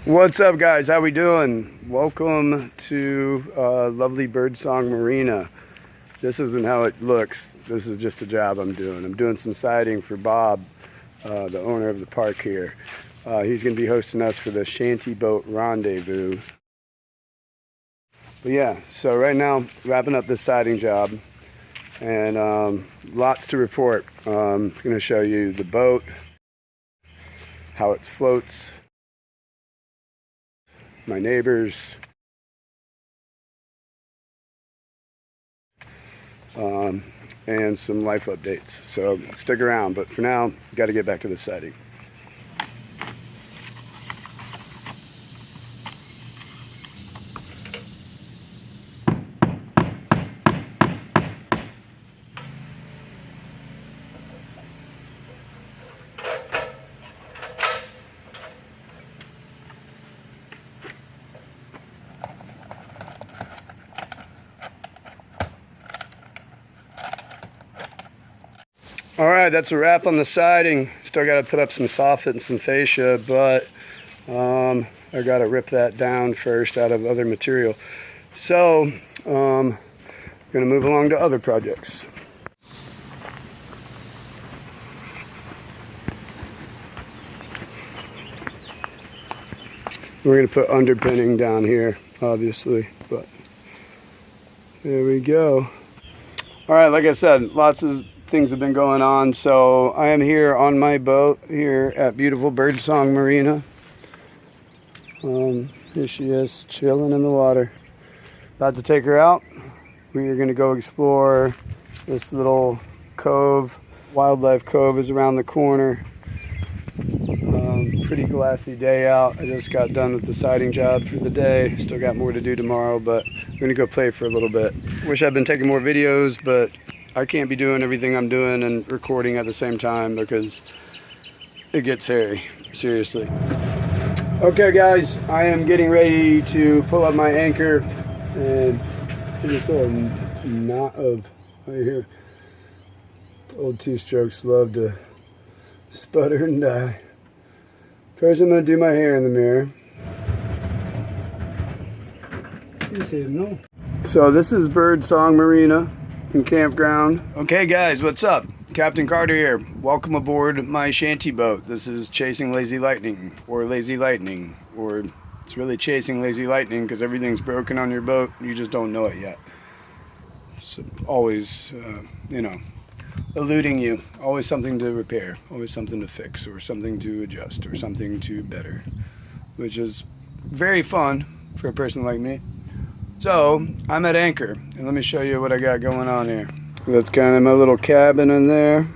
What's up, guys? How we doing? Welcome to lovely Birdsong Marina. This isn't how it looks. This is just a job I'm doing. I'm doing some siding for Bob, the owner of the park here. He's going to be hosting us for the Shanty boat rendezvous. But yeah, so right now wrapping up this siding job, and lots to report. I'm going to show you the boat, how it floats, my neighbors, and some life updates. So stick around, but for now, got to get back to the siding. All right, that's a wrap on the siding. Still got to put up some soffit and some fascia, but I got to rip that down first out of other material. So I'm going to move along to other projects. We're going to put underpinning down here, obviously, but there we go. All right, like I said, lots of things have been going on. So I am here on my boat here at beautiful Birdsong Marina. Here she is, chilling in the water. About to take her out. We are going to go explore this little cove. Wildlife Cove is around the corner. Pretty glassy day out. I just got done with the siding job for the day. Still got more to do tomorrow, but I'm going to go play for a little bit. Wish I'd been taking more videos, but I can't be doing everything I'm doing and recording at the same time because it gets hairy, seriously. Okay guys, I am getting ready to pull up my anchor and this little knot of right here. Old two-strokes love to sputter and die. First I'm going to do my hair in the mirror. You said no. So this is Birdsong Marina and Campground. Okay guys, what's up? Captain Carter here. Welcome aboard my shanty boat. This is Chasing Lazy Lightning, or Lazy Lightning, or it's really Chasing Lazy Lightning because everything's broken on your boat. You just don't know it yet. It's always, eluding you. Always something to repair, always something to fix, or something to adjust, or something to better, which is very fun for a person like me. So I'm at anchor, and let me show you what I got going on here. That's kind of my little cabin in there.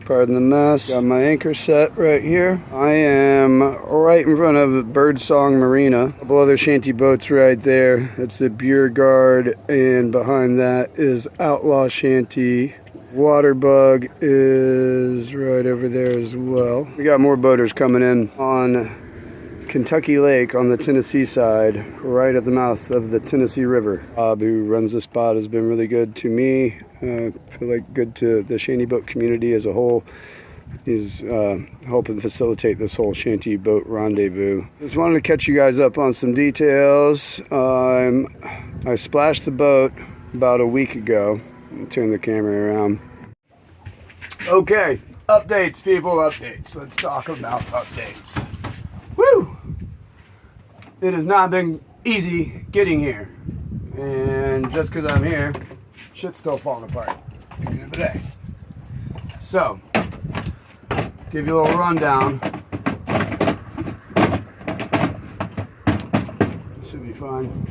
Pardon the mess. Got my anchor set right here. I am right in front of Birdsong Marina. A couple other shanty boats right there. That's the Beer Guard, and behind that is Outlaw Shanty. Waterbug is right over there as well. We got more boaters coming in on Kentucky Lake on the Tennessee side, right at the mouth of the Tennessee River. Bob, who runs the spot, has been really good to me. I feel like good to the shanty boat community as a whole. He's helping facilitate this whole shanty boat rendezvous. Just wanted to catch you guys up on some details. I splashed the boat about a week ago. Turn the camera around. Okay, updates, people, updates. Let's talk about updates. Woo! It has not been easy getting here. And just because I'm here, shit's still falling apart at the end of the day. So, give you a little rundown. Should be fine.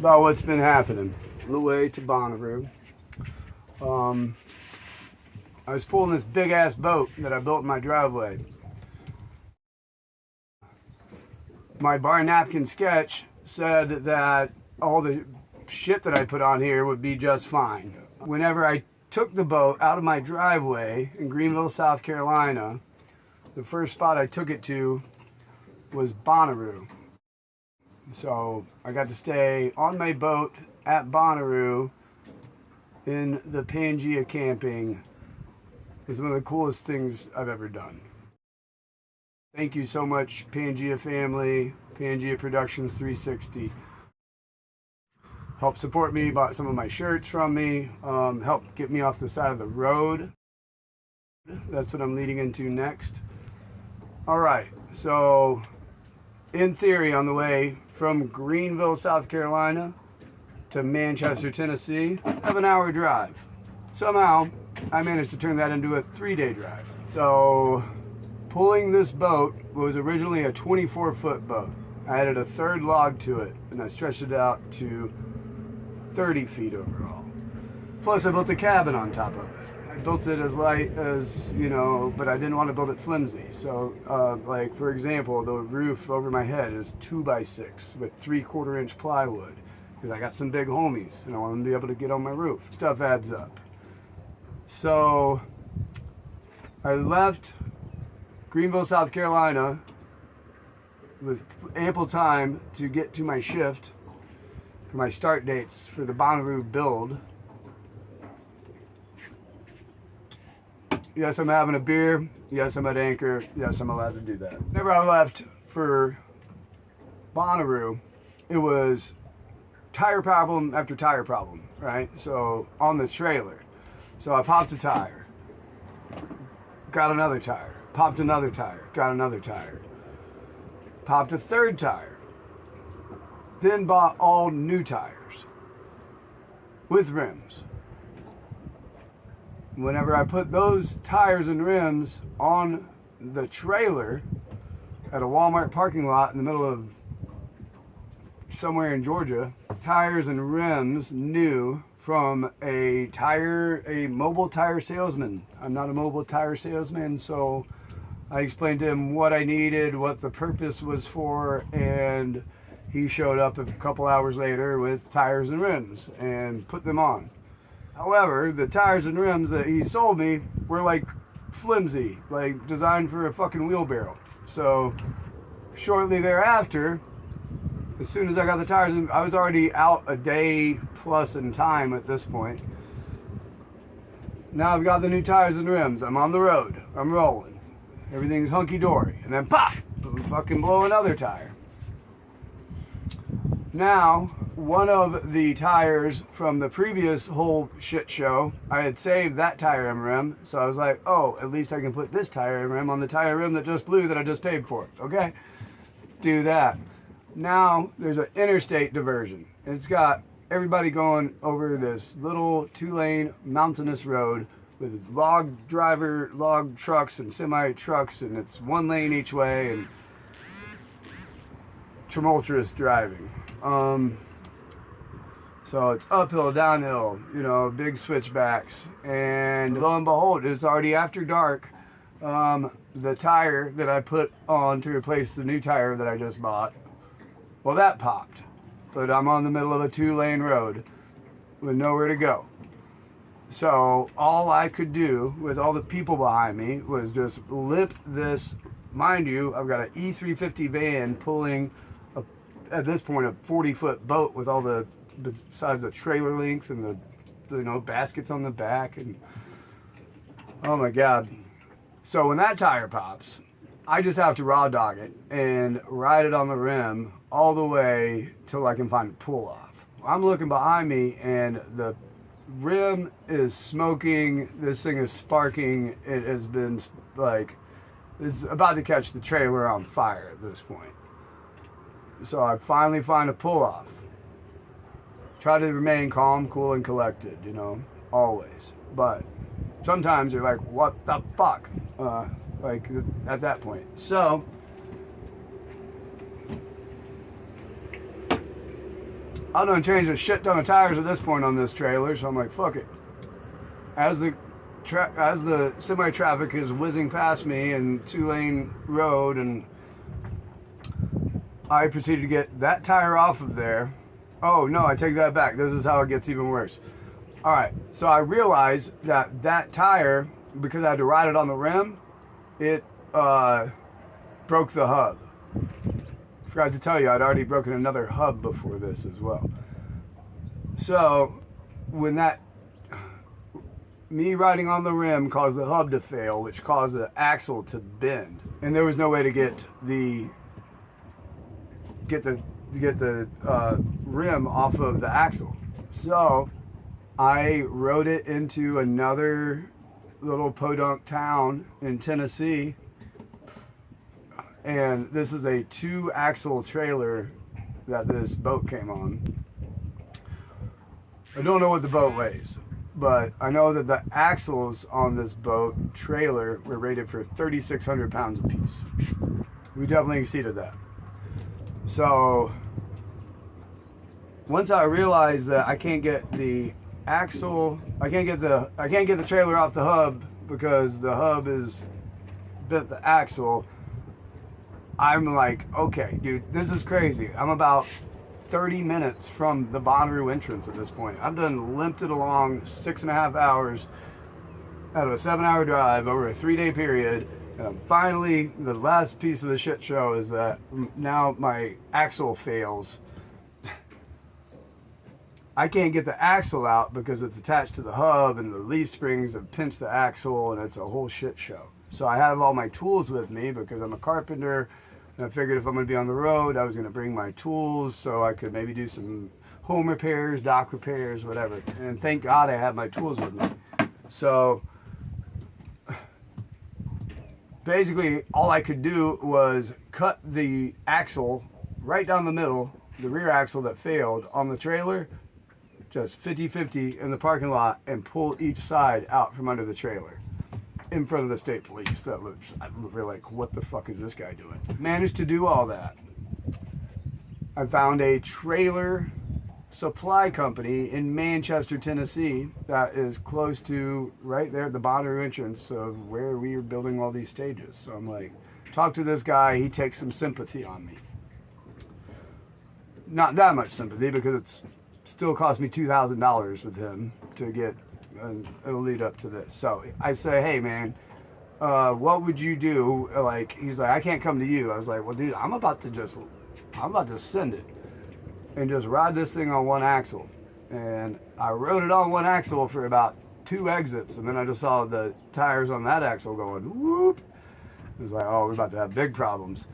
About what's been happening. On the way to Bonnaroo. I was pulling this big ass boat that I built in my driveway. My bar napkin sketch said that all the shit that I put on here would be just fine. Whenever I took the boat out of my driveway in Greenville, South Carolina, the first spot I took it to was Bonnaroo. So I got to stay on my boat at Bonnaroo in the Pangea camping. It's one of the coolest things I've ever done. Thank you so much, Pangea family, Pangea Productions 360. Helped support me, bought some of my shirts from me, helped get me off the side of the road. That's what I'm leading into next. All right, so in theory, on the way from Greenville, South Carolina to Manchester, Tennessee, I have an hour drive. Somehow, I managed to turn that into a 3-day drive. So, pulling this boat was originally a 24-foot boat. I added a third log to it, and I stretched it out to 30 feet overall. Plus, I built a cabin on top of it. I built it as light as, you know, but I didn't want to build it flimsy. So, like, for example, the roof over my head is 2x6 with 3/4 inch plywood. Because I got some big homies, and I want them to be able to get on my roof. Stuff adds up. So, I left Greenville, South Carolina with ample time to get to my shift for my start dates for the Bonnaroo build. Yes, I'm having a beer. Yes, I'm at Anchor. Yes, I'm allowed to do that. Whenever I left for Bonnaroo, it was tire problem after tire problem, right? So on the trailer. So I popped a tire, got another tire, popped another tire, got another tire, popped a third tire, then bought all new tires with rims. Whenever I put those tires and rims on the trailer at a Walmart parking lot in the middle of somewhere in Georgia, tires and rims new from a mobile tire salesman. I'm not a mobile tire salesman, so I explained to him what I needed, what the purpose was for, and he showed up a couple hours later with tires and rims and put them on. However, the tires and rims that he sold me were like flimsy, like designed for a fucking wheelbarrow. So shortly thereafter, as soon as I got the tires, I was already out a day plus in time at this point. Now I've got the new tires and rims. I'm on the road. I'm rolling. Everything's hunky-dory. And then pop! Fucking blow another tire. Now, one of the tires from the previous whole shit show, I had saved that tire and rim. So I was like, oh, at least I can put this tire and rim on the tire rim that just blew that I just paid for. Okay? Do that. Now there's an interstate diversion. It's got everybody going over this little 2-lane mountainous road with log trucks and semi trucks, and it's 1 lane each way and tumultuous driving. So it's uphill, downhill, you know, big switchbacks, and lo and behold, it's already after dark. The tire that I put on to replace the new tire that I just bought, well, that popped, but I'm on the middle of a 2-lane road with nowhere to go. So all I could do with all the people behind me was just limp this. Mind you, I've got an E350 van pulling, at this point, a 40-foot boat with all the, besides the trailer length and the, you know, baskets on the back, and oh my God. So when that tire pops, I just have to raw dog it and ride it on the rim all the way till I can find a pull off. I'm looking behind me and the rim is smoking. This thing is sparking. It has been like, it's about to catch the trailer on fire at this point. So I finally find a pull off. Try to remain calm, cool, and collected, you know, always. But sometimes you're like, what the fuck? Like at that point. So I done changed a shit ton of tires at this point on this trailer, so I'm like, fuck it. As the semi traffic is whizzing past me and 2-lane road, and I proceeded to get that tire off of there. Oh no, I take that back. This is how it gets even worse. All right, so I realized that that tire, because I had to ride it on the rim, it broke the hub. Forgot to tell you, I'd already broken another hub before this as well. So when me riding on the rim caused the hub to fail, which caused the axle to bend. and there was no way to get the rim off of the axle. So I rode it into another little podunk town in Tennessee, and this is a 2-axle trailer that this boat came on. I don't know what the boat weighs, but I know that the axles on this boat trailer were rated for 3,600 pounds apiece. We definitely exceeded that. So once I realized that I can't get the axle, I can't get the trailer off the hub because the hub is bit the axle, I'm like, okay, dude, this is crazy. I'm about 30 minutes from the Bonnaroo entrance at this point. I've done limped it along 6.5 hours out of a 7-hour drive over a 3-day period. And finally, the last piece of the shit show is that now my axle fails. I can't get the axle out because it's attached to the hub and the leaf springs have pinched the axle, and it's a whole shit show. So I have all my tools with me because I'm a carpenter, and I figured if I'm going to be on the road, I was going to bring my tools so I could maybe do some home repairs, dock repairs, whatever. And thank God I have my tools with me. So basically all I could do was cut the axle right down the middle, the rear axle that failed on the trailer, just 50-50 in the parking lot, and pull each side out from under the trailer in front of the state police. That looks, we're like, what the fuck is this guy doing? Managed to do all that. I found a trailer supply company in Manchester, Tennessee that is close to right there at the Bonnaroo entrance of where we are building all these stages. So I'm like, talk to this guy, he takes some sympathy on me. Not that much sympathy because it's still cost me $2,000 with him to get, and it'll lead up to this. So I say, hey man, what would you do? Like, he's like, I can't come to you. I was like, well dude, I'm about to send it and just ride this thing on one axle. And I rode it on one axle for about 2 exits, and then I just saw the tires on that axle going whoop. It was like, oh, we're about to have big problems.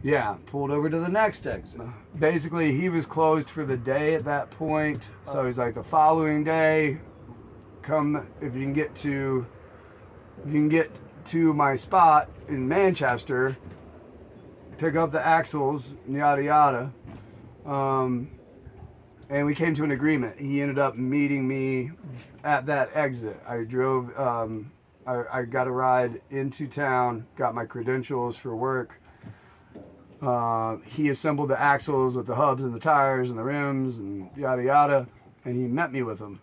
Yeah, pulled over to the next exit. Basically, he was closed for the day at that point. So he's like, the following day, come if you can get to my spot in Manchester, pick up the axles, yada yada. And we came to an agreement. He ended up meeting me at that exit. I drove, I got a ride into town, got my credentials for work. He assembled the axles with the hubs and the tires and the rims and yada yada, and he met me with them.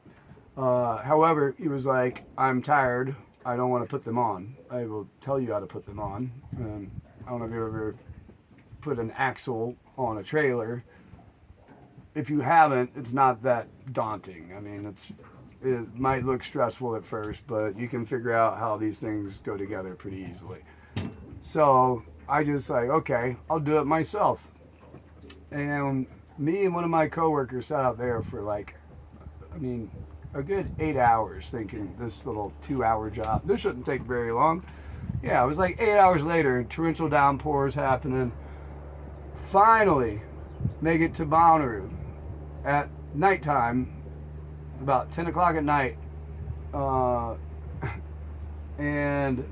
However, he was like, I'm tired, I don't want to put them on. I will tell you how to put them on. I don't know if you ever put an axle on a trailer. If you haven't, it's not that daunting. I mean, it might look stressful at first, but you can figure out how these things go together pretty easily. So I just like, okay, I'll do it myself. And me and one of my coworkers sat out there for like, I mean, a good 8 hours thinking this little 2-hour job, this shouldn't take very long. Yeah, it was like 8 hours later, torrential downpours happening. Finally, make it to Bonnaroo at nighttime, about 10 o'clock at night. And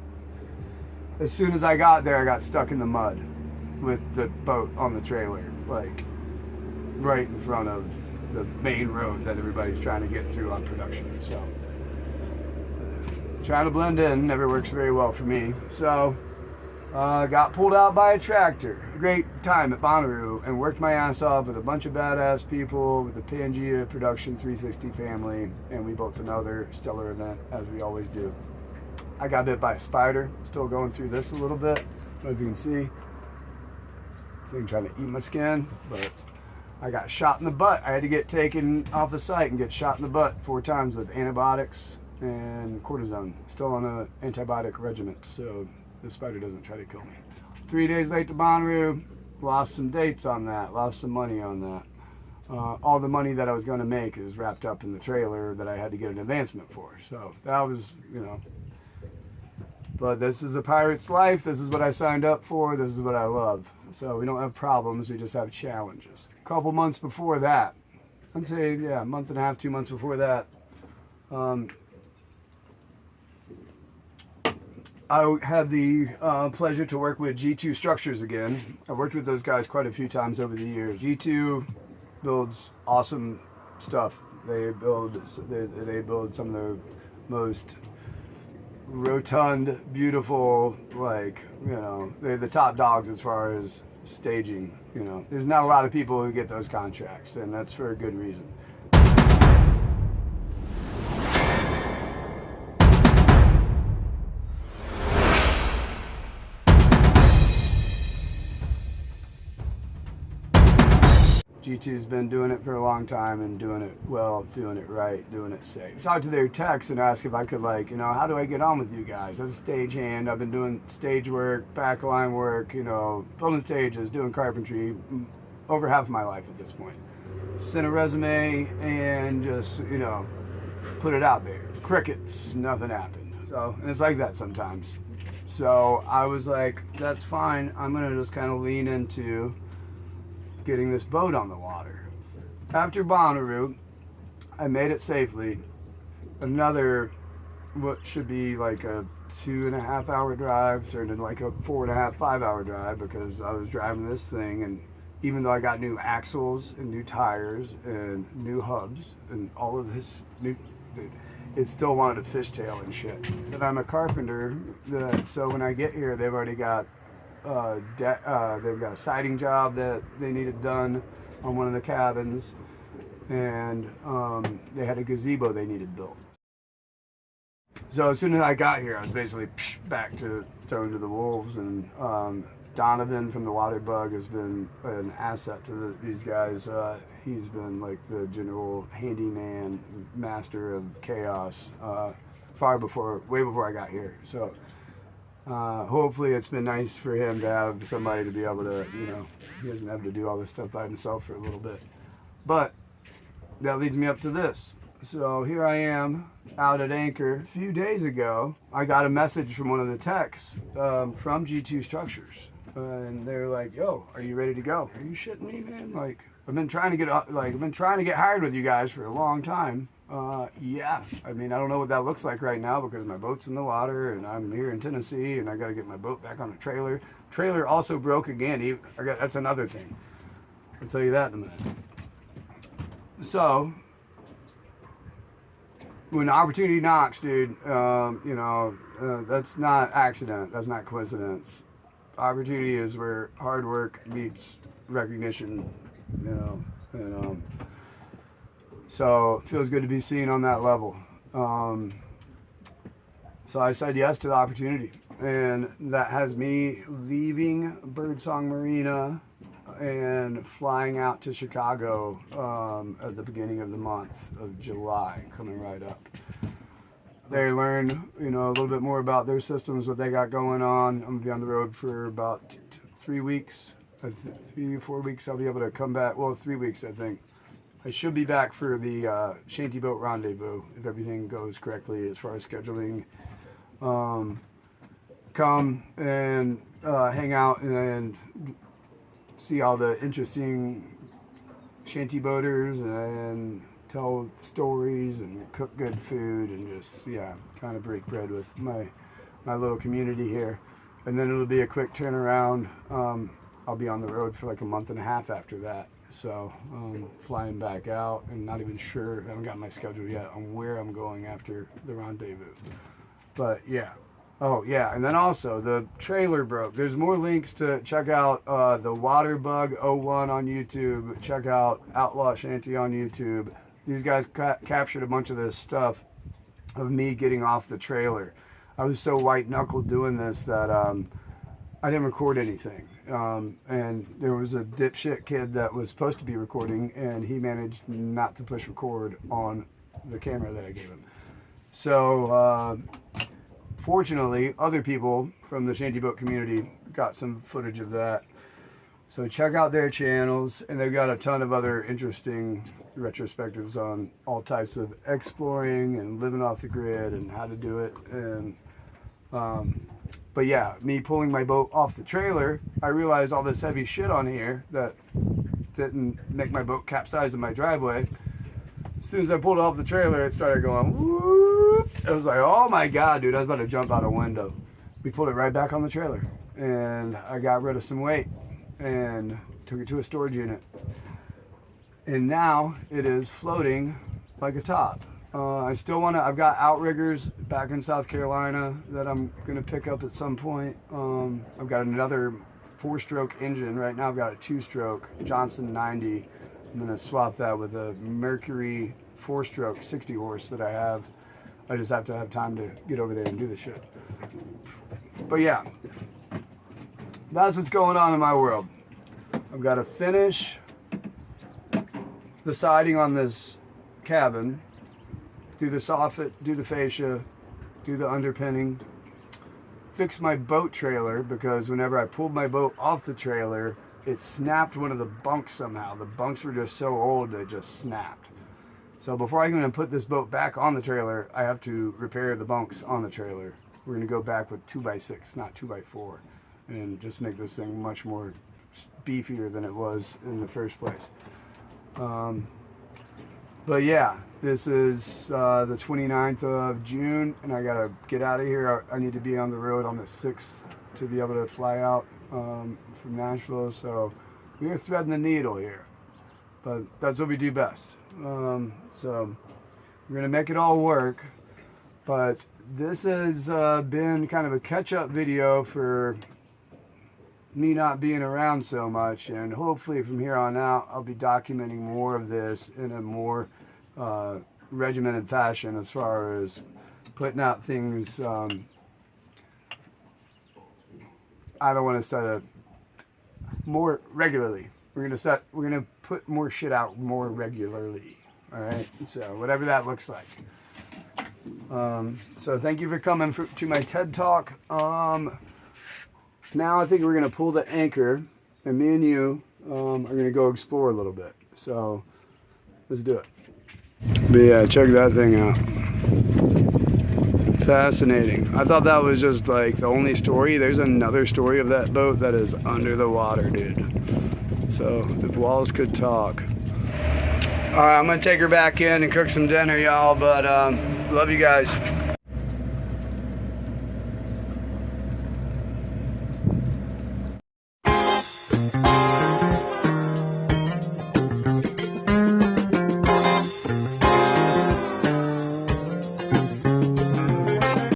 as soon as I got there, I got stuck in the mud with the boat on the trailer, like right in front of the main road that everybody's trying to get through on production. So trying to blend in never works very well for me. So got pulled out by a tractor. Great time at Bonnaroo, and worked my ass off with a bunch of badass people with the Pangea Production 360 family, and we built another stellar event as we always do. I got bit by a spider. Still going through this a little bit. I don't know if you can see. Thing trying to eat my skin, but I got shot in the butt. I had to get taken off the site and get shot in the butt 4 times with antibiotics and cortisone. Still on an antibiotic regimen, so the spider doesn't try to kill me. 3 days late to Bonnaroo. Lost some dates on that. Lost some money on that. All the money that I was going to make is wrapped up in the trailer that I had to get an advancement for. So that was, you know. But this is a pirate's life. This is what I signed up for. This is what I love. So we don't have problems. We just have challenges. A couple months before that, I'd say, yeah, a month and a half, 2 months before that, I had the pleasure to work with G2 Structures again. I've worked with those guys quite a few times over the years. G2 builds awesome stuff. They build some of the most rotund, beautiful, like, you know, they're the top dogs as far as staging. You know, there's not a lot of people who get those contracts, and that's for a good reason. G2's been doing it for a long time and doing it well, doing it right, doing it safe. Talk to their techs and ask if I could, like, you know, how do I get on with you guys? As a stagehand, I've been doing stage work, backline work, you know, building stages, doing carpentry over half of my life at this point. Send a resume and just, you know, put it out there. Crickets, nothing happened. So, and it's like that sometimes. So I was like, that's fine. I'm gonna just kind of lean into getting this boat on the water. After Bonnaroo, I made it safely. Another, what should be like a 2.5 hour drive turned into like a 4.5, 5 hour drive because I was driving this thing, and even though I got new axles and new tires and new hubs and all of this new, it still wanted to fishtail and shit. And I'm a carpenter, so when I get here, they've already got they've got a siding job that they needed done on one of the cabins, and they had a gazebo they needed built. So as soon as I got here, I was basically back to throwing to the wolves, and Donovan from the Water Bug has been an asset to these guys. He's been like the general handyman, master of chaos, way before I got here. So hopefully it's been nice for him to have somebody to be able to, you know, he doesn't have to do all this stuff by himself for a little bit. But that leads me up to this. So here I am out at anchor. A few days ago, I got a message from one of the techs from G2 Structures. And they're like, yo, are you ready to go? Are you shitting me, man? Like, I've been trying to get hired with you guys for a long time. Yeah, I mean, I don't know what that looks like right now because my boat's in the water and I'm here in Tennessee and I got to get my boat back on the trailer. Trailer also broke again. That's another thing. I'll tell you that in a minute. So, when opportunity knocks, dude, you know, that's not accident. That's not coincidence. Opportunity is where hard work meets recognition, you know, and so it feels good to be seen on that level. So I said yes to the opportunity, and that has me leaving Birdsong Marina and flying out to Chicago at the beginning of the month of July, coming right up. They learn, you know, a little bit more about their systems, what they got going on. I'm gonna be on the road for about 3 weeks, 3 or 4 weeks. I'll be able to come back. Well, 3 weeks, I think. I should be back for the Shanty boat rendezvous if everything goes correctly as far as scheduling. Come and hang out and see all the interesting shanty boaters and tell stories and cook good food and just, yeah, kind of break bread with my little community here. And then it'll be a quick turnaround. I'll be on the road for like a month and a half after that. So flying back out and not even sure, I haven't got my schedule yet on where I'm going after the rendezvous. But yeah. Oh yeah, and then also the trailer broke. There's more links to check out the Water Bug 01 on YouTube. Check out Outlaw Shanty on YouTube. These guys captured a bunch of this stuff of me getting off the trailer. I was so white knuckled doing this that I didn't record anything. And there was a dipshit kid that was supposed to be recording, and he managed not to push record on the camera that I gave him. So fortunately, other people from the shanty boat community got some footage of that. So check out their channels, and they've got a ton of other interesting retrospectives on all types of exploring and living off the grid and how to do it. And But yeah, me pulling my boat off the trailer, I realized all this heavy shit on here that didn't make my boat capsize in my driveway. As soon as I pulled it off the trailer, it started going whoop. I was like, oh my God, dude, I was about to jump out a window. We pulled it right back on the trailer, and I got rid of some weight and took it to a storage unit. And now it is floating like a top. I still want to, I've got outriggers back in South Carolina that I'm going to pick up at some point. I've got another 4-stroke engine. Right now I've got a 2-stroke Johnson 90. I'm going to swap that with a Mercury 4-stroke 60 horse that I have. I just have to have time to get over there and do the shit. But yeah, that's what's going on in my world. I've got to finish the siding on this cabin, do the soffit, do the fascia, do the underpinning, fix my boat trailer, because whenever I pulled my boat off the trailer, it snapped one of the bunks somehow. The bunks were just so old they just snapped. So before I can even put this boat back on the trailer, I have to repair the bunks on the trailer. We're going to go back with 2x6, not 2x4, and just make this thing much more beefier than it was in the first place. But yeah, this is the 29th of June, and I gotta get out of here. I need to be on the road on the 6th to be able to fly out from Nashville. So we are threading the needle here, but that's what we do best. So we're gonna make it all work. But this has been kind of a catch-up video for me not being around so much, and hopefully from here on out I'll be documenting more of this in a more regimented fashion, as far as putting out things. I don't want to set a more regularly. We're gonna put more shit out more regularly. All right, so whatever that looks like. So thank you for coming to my TED Talk. Now I think we're going to pull the anchor, and me and you are going to go explore a little bit. So let's do it. But yeah, check that thing out. Fascinating. I thought that was just like the only story. There's another story of that boat that is under the water, dude. So if walls could talk. All right, I'm going to take her back in and cook some dinner, y'all. But love you guys.